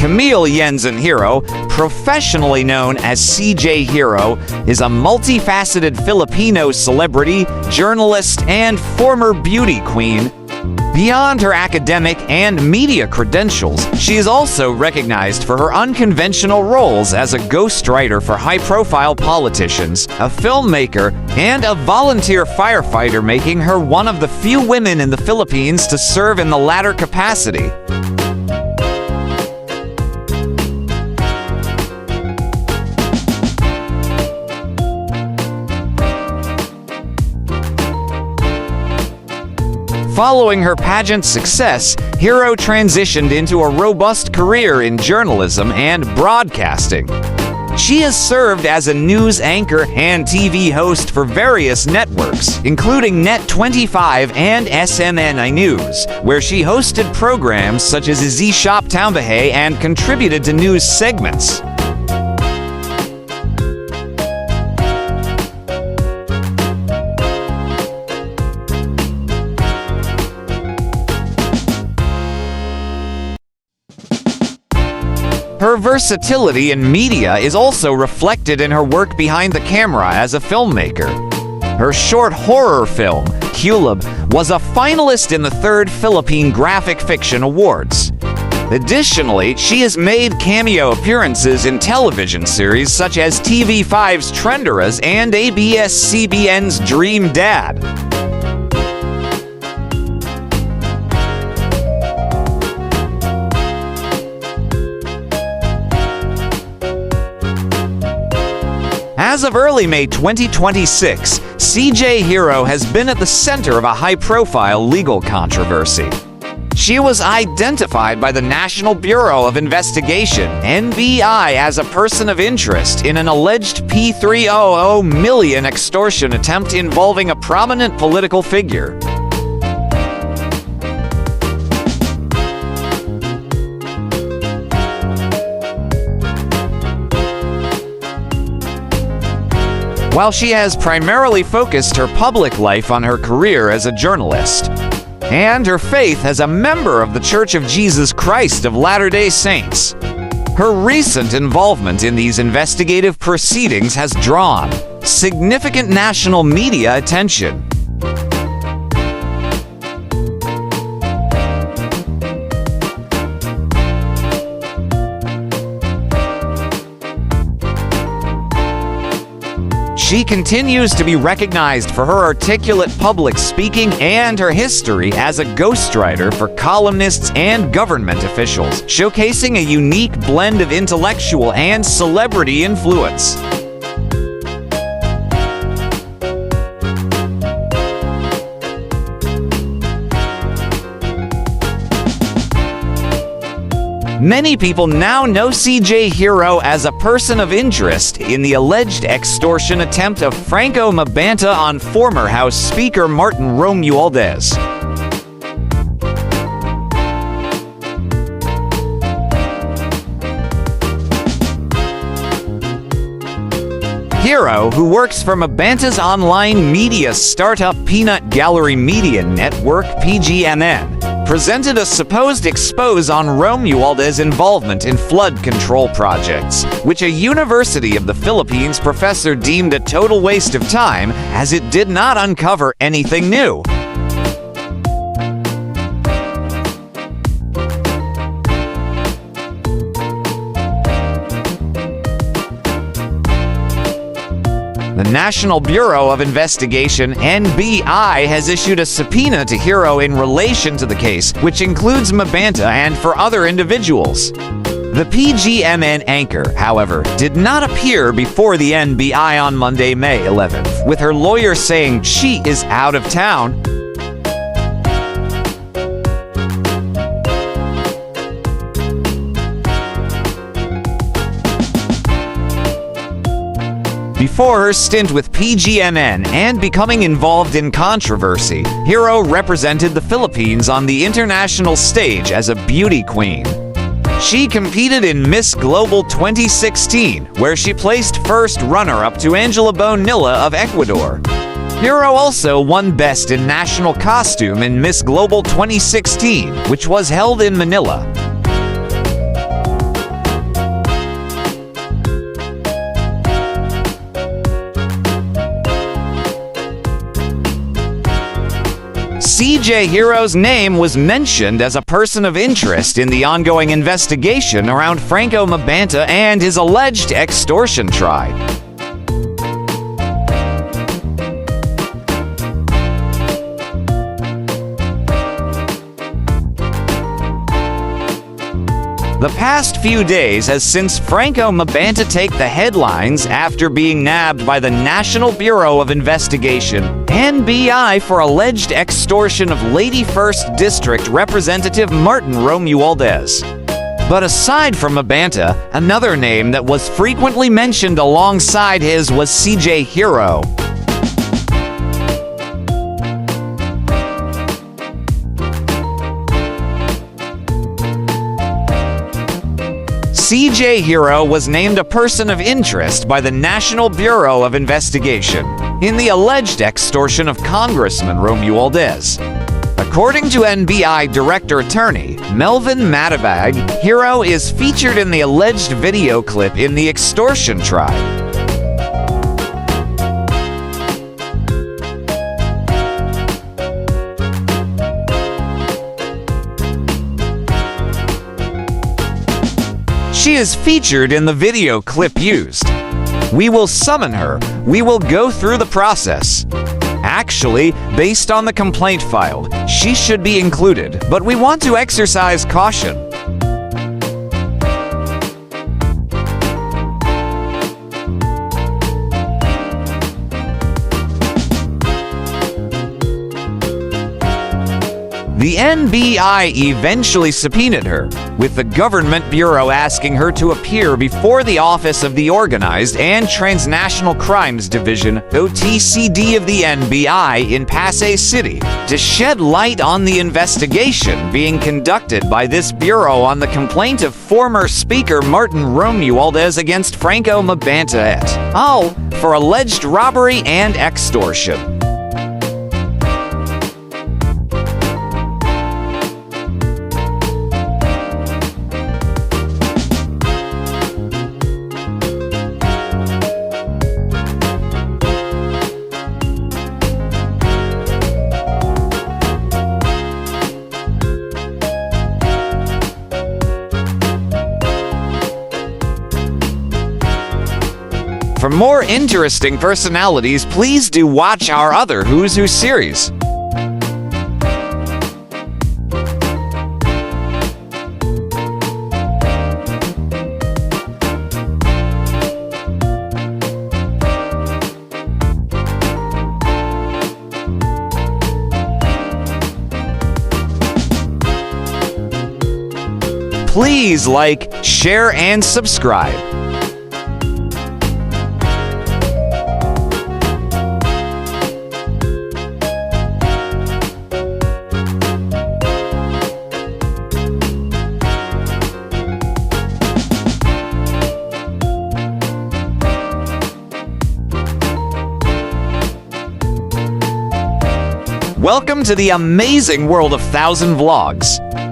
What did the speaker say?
Camille Yenzen Hirro, professionally known as CJ Hirro, is a multifaceted Filipino celebrity, journalist, and former beauty queen. Beyond her academic and media credentials, she is also recognized for her unconventional roles as a ghostwriter for high-profile politicians, a filmmaker, and a volunteer firefighter, making her one of the few women in the Philippines to serve in the latter capacity. Following her pageant success, Hirro transitioned into a robust career in journalism and broadcasting. She has served as a news anchor and TV host for various networks, including Net25 and SMNI News, where she hosted programs such as Izi Shop Tambahay and contributed to news segments. Her versatility in media is also reflected in her work behind the camera as a filmmaker. Her short horror film, Kulab, was a finalist in the 3rd Philippine Graphic Fiction Awards. Additionally, she has made cameo appearances in television series such as TV5's Trenderas and ABS-CBN's Dream Dad. As of early May 2026, CJ Hirro has been at the center of a high-profile legal controversy. She was identified by the National Bureau of Investigation, NBI, as a person of interest in an alleged P300 million extortion attempt involving a prominent political figure. While she has primarily focused her public life on her career as a journalist and her faith as a member of The Church of Jesus Christ of Latter-day Saints, her recent involvement in these investigative proceedings has drawn significant national media attention. She continues to be recognized for her articulate public speaking and her history as a ghostwriter for columnists and government officials, showcasing a unique blend of intellectual and celebrity influence. Many people now know CJ Hirro as a person of interest in the alleged extortion attempt of Franco Mabanta on former House Speaker Martin Romualdez. Hirro, who works for Mabanta's online media startup Peanut Gallery Media Network (PGMN), presented a supposed expose on Romualdez's involvement in flood control projects, which a University of the Philippines professor deemed a total waste of time as it did not uncover anything new. The National Bureau of Investigation, NBI, has issued a subpoena to Hirro in relation to the case, which includes Mabanta and for other individuals. The PGMN anchor, however, did not appear before the NBI on Monday, May 11th, with her lawyer saying she is out of town. Before her stint with PGMN and becoming involved in controversy, Hirro represented the Philippines on the international stage as a beauty queen. She competed in Miss Global 2016, where she placed first runner-up to Angela Bonilla of Ecuador. Hirro also won Best in National Costume in Miss Global 2016, which was held in Manila. CJ Hirro's name was mentioned as a person of interest in the ongoing investigation around Franco Mabanta and his alleged extortion try. The past few days has since Franco Mabanta take the headlines after being nabbed by the National Bureau of Investigation, NBI, for alleged extortion of Lady 1st District Representative Martin Romualdez. But aside from Mabanta, another name that was frequently mentioned alongside his was CJ Hirro. CJ Hirro was named a person of interest by the National Bureau of Investigation in the alleged extortion of Congressman Romualdez. According to NBI Director Attorney Melvin Matabag, Hirro is featured in the alleged video clip in the extortion trial. She is featured in the video clip used. We will summon her. We will go through the process. Actually, based on the complaint filed, she should be included, but we want to exercise caution. The NBI eventually subpoenaed her, with the Government Bureau asking her to appear before the Office of the Organized and Transnational Crimes Division, OTCD, of the NBI in Pasay City to shed light on the investigation being conducted by this bureau on the complaint of former Speaker Martin Romualdez against Franco Mabanta et al. For alleged robbery and extortion. For more interesting personalities, please do watch our other Who's Who series. Please like, share, and subscribe. Welcome to the amazing world of 1000 Vlogs.